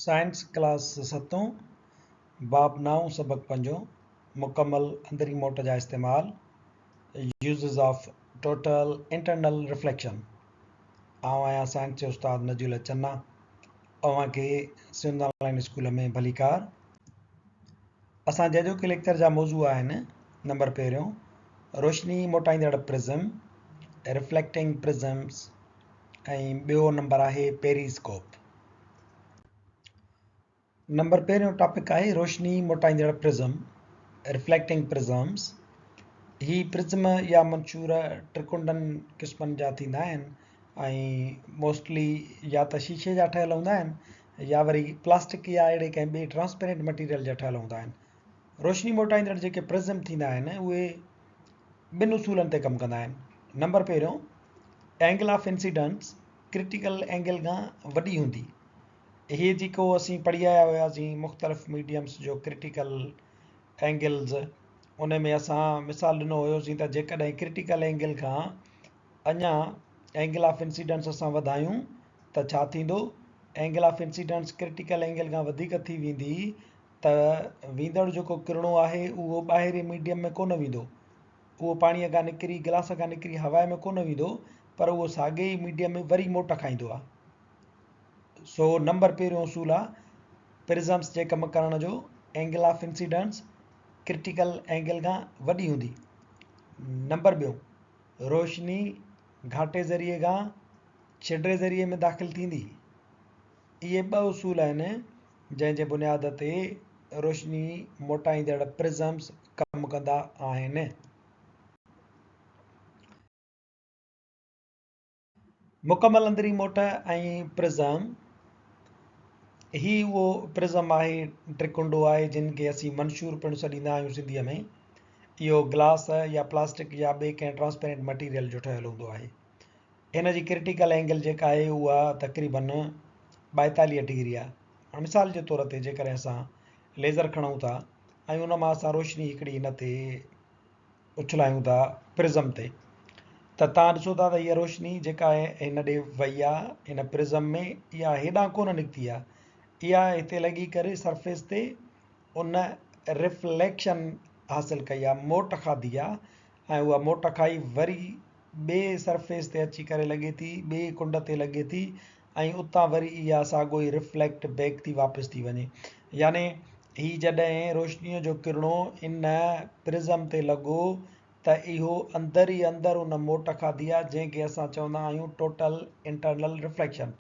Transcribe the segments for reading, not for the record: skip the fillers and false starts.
Science class 7 बाब 9 सबक 5 मुकम्मल अंदरी मोट जा इस्तेमाल uses of total internal reflection. आऊं आहियां साइंस जो उस्ताद नजील चन्ना। अव्हांखे सिंध ऑनलाइन स्कूल में भलीकार। असां जो कि लेक्चर जा मौजू आहिनि। नंबर पहिरियों रोशनी मोटाईंदड़ प्रिज़म रिफ्लेक्टिंग प्रिज़म्स ऐं ॿियो नंबर आहे पेरीस्कोप। नंबर पहिरियों टॉपिक आहे रोशनी मोटाईंदड़ प्रिज़म रिफ्लेक्टिंग प्रिज़म्स। ही प्रिज़म या मंशूर त्रिकुंडनि क़िस्मनि जा थींदा आहिनि ऐं मोस्टली या त शीशे जा ठहियल हूंदा आहिनि या वरी प्लास्टिक या अहिड़े कंहिं ॿिए ट्रांसपेरेंट मटीरियल जा ठहियल हूंदा आहिनि। रोशनी मोटाईंदड़ जेके प्रिज़म थींदा आहिनि उहे ॿिनि उसूलनि ते कमु कंदा आहिनि। नंबर पहिरियों angle of incidence critical angle खां वॾी हूंदी। ये जेको असीं पढ़ी आया हुआसीं मुख़्तलिफ़ मीडियम्स जो क्रिटिकल एंगल्स, उन में असां मिसाल ॾिनो हुयोसीं त जेकॾहिं क्रिटिकल एंगल खां अञा एंगल ऑफ इंसिडेंस असां वधायूं त छा थींदो। Angle of incidence critical angle खां वधीक थी वेंदी त वेंदड़ जेको किरणो आहे उहो ॿाहिरि मीडियम में कोन वेंदो, उहो पाणीअ खां निकिरी गिलास खां निकिरी हवा में कोन वेंदो, पर उहो साॻे ई मीडियम में वरी मोट खाईंदो आहे। सो नंबर पहिरियों उसूल आहे प्रिज़म्स जे कमु करण जो angle of incidence critical angle खां वॾी हूंदी। नंबर ॿियों रोशनी घाटे ज़रिए खां छिडरे ज़रिए में दाख़िल थींदी। इहे ॿ उसूल आहिनि जंहिंजे बुनियाद ते रोशनी मोटाईंदड़ प्रिज़म्स कमु कंदा आहिनि। मुकमल अंदरी मोट ऐं प्रिज़म ही उहो प्रिज़म आहे, त्रिकुंडो आहे जिन खे असीं मंशूर पिणु सॾींदा आहियूं सिंधीअ में। इहो ग्लास या प्लास्टिक या ॿिए कंहिं ट्रांसपेरेंट मटीरियल जो ठहियलु हूंदो आहे। हिन जी क्रिटिकल एंगल जेका आहे उहा तक़रीबन 42 डिग्री आहे। हाणे मिसाल जे तौर ते जेकॾहिं असां लेज़र खणूं था ऐं उन मां असां रोशनी हिकिड़ी हिन ते उछलायूं था प्रिज़म ते, त तव्हां ॾिसो था त इहा रोशनी जेका आहे हिन ॾे वई आहे हिन प्रिज़म में, इहा हेॾां कोन निकिती आहे, इहा हिते लॻी करे सरफेस ते उन रिफ्लेक्शन हासिलु कई आहे, मोट खाधी आहे ऐं उहा मोट खाई वरी ॿिए सरफेस ते अची करे लॻे थी, ॿिए कुंड ते लॻे थी ऐं उतां वरी इहा साॻियो ई रिफ्लेक्ट बैक थी वापसि थी वञे। याने ही जॾहिं रोशनीअ जो किरणो इन प्रिज़म ते लॻो त इहो अंदरि ई अंदरि उन मोट खाधी आहे जंहिंखे असां चवंदा आहियूं टोटल इंटरनल रिफ्लेक्शन।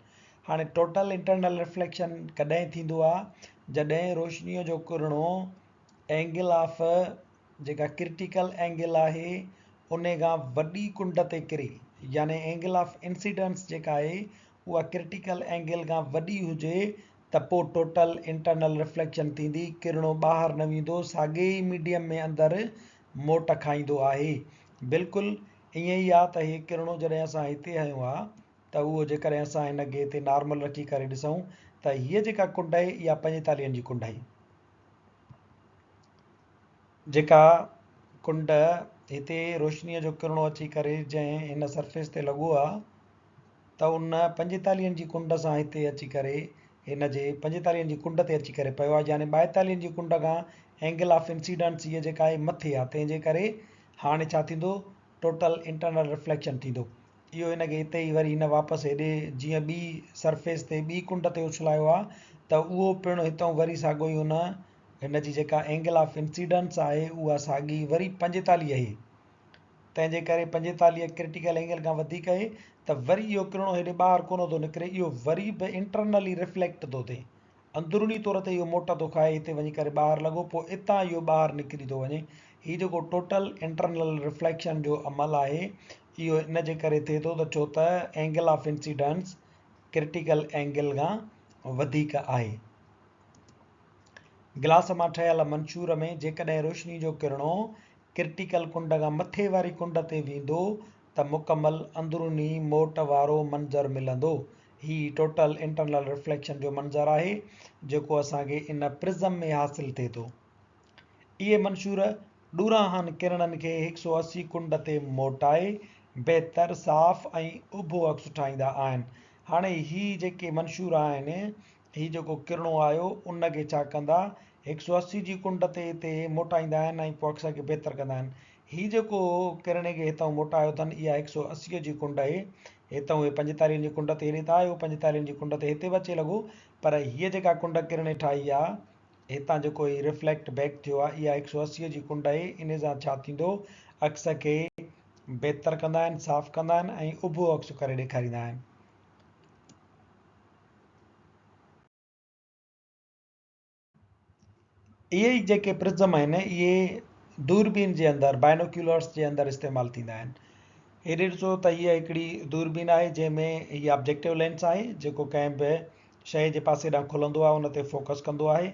हाणे टोटल इंटरनल रिफ्लेक्शन कॾहिं थींदो आहे जॾहिं रोशनीअ जो किरणो एंगल ऑफ जेका क्रिटिकल एंगल आहे उन खां वॾी कुंड ते किरे, याने एंगल ऑफ इंसिडेंस जेका आहे उहा क्रिटिकल एंगल खां वॾी हुजे त पोइ टोटल इंटरनल रिफ्लेक्शन थींदी, किरणो ॿाहिरि न वेंदो, साॻे ई मीडियम में अंदरि मोट खाईंदो आहे। बिल्कुलु ईअं ई आहे त हीउ किरणो जॾहिं असां हिते हयो आहे त उहो जेकॾहिं असां हिन खे हिते नॉर्मल रखी करे ॾिसूं त हीअ जेका कुंड आहे इहा 45 जी कुंड आहे। जेका कुंड हिते रोशनीअ जो किरणो अची करे जंहिं हिन सरफेस ते लॻो आहे त उन 45 जी कुंड सां हिते अची करे हिन जे 45 जी कुंड ते अची करे पियो आहे, यानी 42 जी कुंड खां एंगल ऑफ इंसिडेंस इहा जेका आहे मथे आहे, तंहिंजे करे हाणे छा थींदो टोटल इंटरनल रिफ्लेक्शन थींदो। इहो हिनखे हिते ई वरी हिन वापसि हेॾे जीअं ॿी सरफेस ते ॿी कुंड ते उछलायो आहे त उहो पिणु हितां वरी साॻियो ई हुन हिन जी जेका एंगल ऑफ इंसिडेंस आहे उहा साॻी वरी 45 आहे, तंहिंजे करे 45 क्रिटिकल एंगल खां वधीक आहे त वरी इहो किरणो हेॾे ॿाहिरि कोन थो निकिरे, इहो वरी बि इंटरनली रिफ्लेक्ट थो थिए, अंदरूनी तौर ते इहो मोट थो खाए हिते वञी करे ॿाहिरि लॻो, पोइ हितां इहो ॿाहिरि निकिरी थो वञे। हीउ जेको टोटल इंटरनल रिफ्लेक्शन जो अमल आहे इहो इन जे करे थिए थो त छो त angle of incidence critical angle खां वधीक आहे। गिलास मां ठहियल मंशूर में जेकॾहिं रोशनी जो किरणो क्रिटिकल कुंड खां मथे वारी कुंड ते वेंदो त मुकमल अंदरूनी मोट वारो मंज़र मिलंदो। ही टोटल इंटरनल रिफ्लेक्शन जो मंज़र आहे जेको असांखे इन प्रिज़म में हासिलु थिए थो। इहे मंशूर ॾूरांहनि किरणनि खे 180 कुंड ते मोटाए बहितर साफ़ ऐं उभो अक्स ठाहींदा आहिनि। हाणे ही जेके मंशूर आहिनि ही जेको किरणो आयो उनखे छा कंदा 180 जी कुंड ते हिते मोटाईंदा आहिनि ऐं पोइ अक्स खे बहितर कंदा आहिनि। ही जेको किरणे खे हितां मोटायो अथनि इहा 180 जी कुंड आहे। हितां उहे 45 जी कुंड ते हेॾे त आयो, 45 जी कुंड ते हिते बि अचे लॻो, पर हीअ जेका कुंड किरणे ठाही आहे हितां जेको ही रिफ्लेक्ट बैक थियो आहे इहा 180 जी कुंड आहे। इन सां छा थींदो, अक्स खे बहितर कंदा आहिनि, साफ़ कंदा आहिनि ऐं उभो अक्स करे ॾेखारींदा आहिनि। इहे ई जेके प्रिज़म आहिनि इहे दूरबीन जे अंदरि बाइनोक्यूलर्स जे अंदरि इस्तेमालु थींदा आहिनि। हेॾे ॾिसो त हीअ हिकिड़ी दूरबीन आहे जंहिंमें हीअ ऑब्जेक्टिव लेंस आहे जेको कंहिं बि शइ जे पासे ॾांहुं खुलंदो आहे उन ते फोकस कंदो आहे।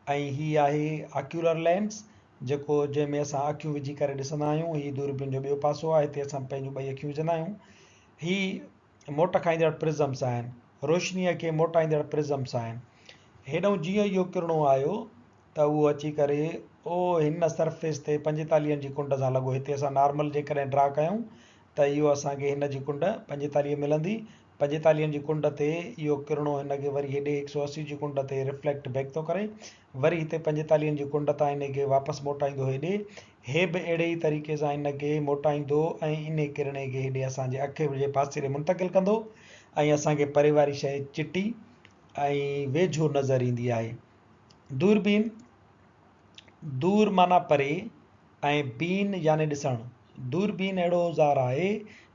ऐं हीअ आहे आक्यूलर लेंस जेको जंहिंमें असां अखियूं विझी करे ॾिसंदा आहियूं। हीअ दूरबीन जो ॿियो पासो आहे, हिते असां पंहिंजूं ॿई अखियूं विझंदा आहियूं। ही मोट खाईंदड़ प्रिज़म्स आहिनि, रोशनीअ खे मोटाईंदड़ प्रिज़म्स आहिनि। हेॾो जीअं इहो किरणो आयो त उहो अची करे हिन सरफेस ते 45 जी कुंड सां लॻो। हिते असां नॉर्मल जेकॾहिं ड्रा कयूं त इहो असांखे हिन जी कुंड 45 मिलंदी। 45 जी कुंड ते इहो किरणो हिनखे वरी हेॾे 180 जी कुंड ते रिफ्लेक्ट बैक थो करे, वरी हिते 45 जी कुंड तां हिनखे वापसि मोटाईंदो हेॾे। हे बि अहिड़े ई तरीक़े सां हिनखे मोटाईंदो ऐं इन किरणे खे हेॾे असांजे अख जे पासे ॾे मुंतक़िल कंदो ऐं असांखे परे वारी शइ चिटी ऐं वेझो नज़र ईंदी आहे। दूरबीन, दूर माना परे ऐं बीन याने ॾिसणु। दूरबीन अहिड़ो औज़ार आहे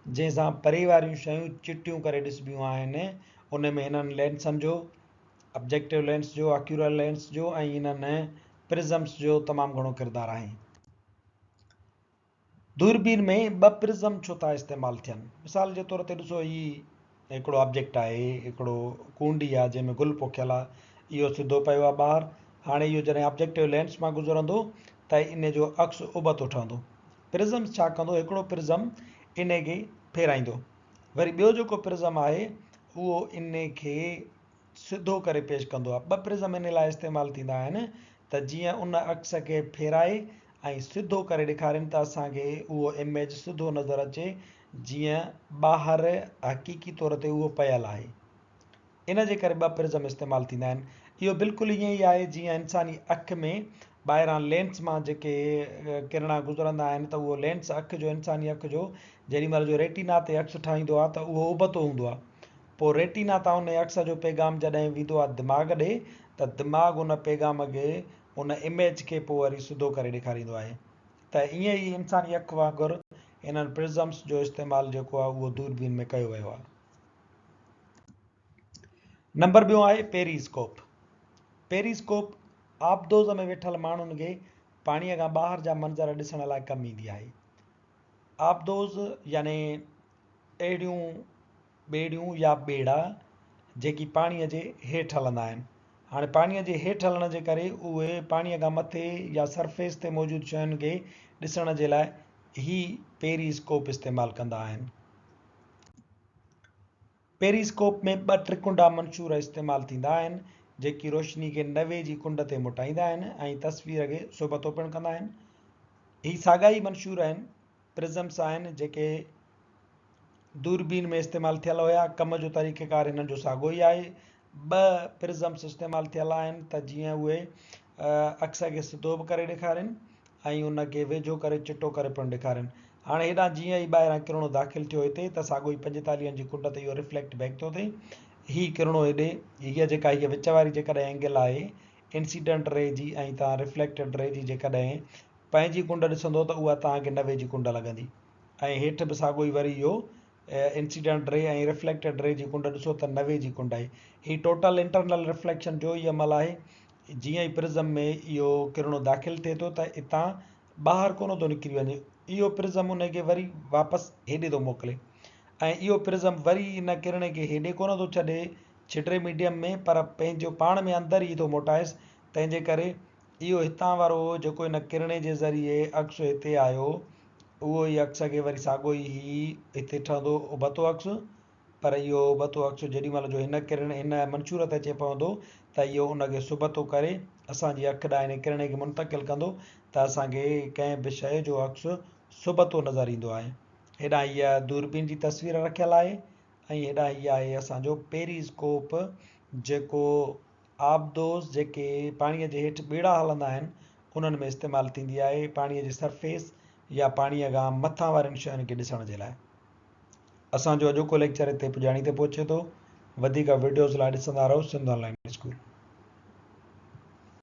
जंहिंसां परे वारियूं शयूं चिटियूं करे ॾिसबियूं आहिनि। उन में हिननि लेंसनि जो, ऑब्जेक्टिव लेंस जो, आक्यूलर लेंस जो ऐं इन्हनि प्रिज़म्स जो तमामु घणो किरदारु आहे। दूरबीन में ॿ प्रिज़म छो था इस्तेमालु थियनि? मिसाल जे तौर ते ॾिसो ही हिकिड़ो ऑब्जेक्ट आहे, हिकिड़ो कूंडी आहे जंहिंमें गुल पोखियल आहे, इहो सिधो पियो आहे ॿाहिरि। हाणे इहो जॾहिं ऑब्जेक्टिव लेंस मां गुज़रंदो त इन जो अक्स उबतो ठहंदो। प्रिज़म छा कंदो, हिकिड़ो प्रिज़म इन खे फेराईंदो, वरी ॿियो जेको प्रिज़म आहे उहो इन खे सिधो करे पेश कंदो आहे। ॿ प्रिज़म इन लाइ इस्तेमालु थींदा आहिनि त जीअं उन अक्स खे फेराए ऐं सिधो करे ॾेखारीनि त असांखे उहो इमेज सिधो नज़र अचे जीअं ॿाहिरि हक़ीक़ी तौर ते उहो पयल आहे। इन जे करे ॿ प्रिज़म इस्तेमालु थींदा आहिनि। इहो बिल्कुलु ईअं ई आहे जीअं इंसानी अखि में ॿाहिरां लेंस मां जेके किरणा गुज़रंदा आहिनि त उहो लेंस अखि जो, इंसानी अखि जो जेॾीमहिल जो रेटिना ते अक्स ठाहींदो आहे त उहो उबतो हूंदो आहे। पोइ रेटिना तां उन अक्स जो पैगाम जॾहिं वेंदो आहे दिमाग़ ॾे त दिमाग़ उन पैगाम खे, उन इमेज खे पोइ वरी सिधो करे ॾेखारींदो आहे। त ईअं ई इंसानी अखि वांगुरु इन्हनि प्रिज़म्स जो इस्तेमालु जेको आहे उहो दूरबीन में कयो वियो आहे। नंबर ॿियो आहे पेरीस्कोप। पेरीस्कोप आबदोज़ में वेठल माण्हुनि खे पाणीअ खां ॿाहिरि जा मंज़र ॾिसण लाइ कमु ईंदी आहे। आबदोज़ याने अहिड़ियूं ॿेड़ियूं या ॿेड़ा जेकी पाणीअ जे हेठि हलंदा आहिनि। हाणे पाणीअ जे हेठि हलण जे करे उहे पाणीअ खां मथे या सरफेस ते मौजूदु शयुनि खे ॾिसण जे लाइ ही पेरीस्कोप इस्तेमालु कंदा आहिनि। पेरीस्कोप में ॿ त्रिकुंडा मंशूर इस्तेमालु थींदा आहिनि जेकी रोशनी खे 90 जी कुंड ते मोटाईंदा आहिनि ऐं तस्वीर खे सुबतो पिणु कंदा आहिनि। ही साॻा ई मंशूर आहिनि, प्रिज़म्स आहिनि जेके दूरबीन में इस्तेमालु थियल हुया। कम जो तरीक़ेकार हिननि जो साॻियो ई आहे। ॿ प्रिज़म्स इस्तेमालु थियल आहिनि त जीअं उहे अक्स खे सिधो बि करे ॾेखारीनि ऐं उनखे वेझो करे चिटो करे पिणु ॾेखारीनि। हाणे हेॾां जीअं ई ॿाहिरां किरणो दाख़िल थियो हिते त साॻियो ई 45 जी कुंड ते इहो रिफ्लेक्ट बैक थो थिए। हीउ किरणो हेॾे, हीअ जेका हीअ विच वारी जेकॾहिं एंगल आहे इंसीडेंट रे जी ऐं तव्हां रिफ्लेक्टेड रे जी जेकॾहिं पंहिंजी कुंड ॾिसंदो त उहा तव्हांखे 90 जी कुंड लॻंदी ऐं हेठि बि साॻियो ई वरी इहो इंसीडेंट रे ऐं रिफ्लेक्टेड रे जी कुंड ॾिसो त 90 जी कुंड आहे। ही टोटल इंटरनल रिफ्लेक्शन जो ई अमल आहे। जीअं ई प्रिज़म में इहो किरणो दाख़िल थिए थो त हितां ॿाहिरि कोन थो निकिरी वञे, इहो प्रिज़म उनखे वरी वापसि हेॾे थो मोकिले ऐं इहो प्रिज़म वरी इन किरणे खे हेॾे कोन थो छॾे छिटे मीडियम में, पर पंहिंजो पाण में अंदरि ई थो मोटाएसि। तंहिंजे करे इहो हितां वारो जेको इन किरणे जे ज़रिए अक्स हिते आयो उहो ई अक्स खे वरी साॻियो ई हिते ठहंदो उबतो अक्स, पर इहो उबतो अक्स जेॾीमहिल जो हिन किरण हिन मंशूर ते अचे पवंदो त इहो उनखे सुबतो करे असांजी अखि ॾांहुं हिन किरणे खे मुंतक़िल कंदो त असांखे कंहिं बि शइ जो अक्स सुबतो नज़र ईंदो आहे। हेॾां हीअ दूरबीन जी तस्वीर रखियल आहे ऐं हेॾां हीअ आहे असांजो पेरीस्कोप जेको आबदोज़ जेके पाणीअ जे हेठि ॿेड़ा हलंदा आहिनि उन्हनि में इस्तेमालु थींदी आहे पाणीअ जे सरफेस या पाणीअ खां मथां वारनि शयुनि खे ॾिसण जे लाइ। असांजो अॼोको लेक्चर हिते पुॼाणी ते पहुचे थो। वधीक वीडियोज़ लाइ ॾिसंदा रहो सिंध ऑनलाइन स्कूल।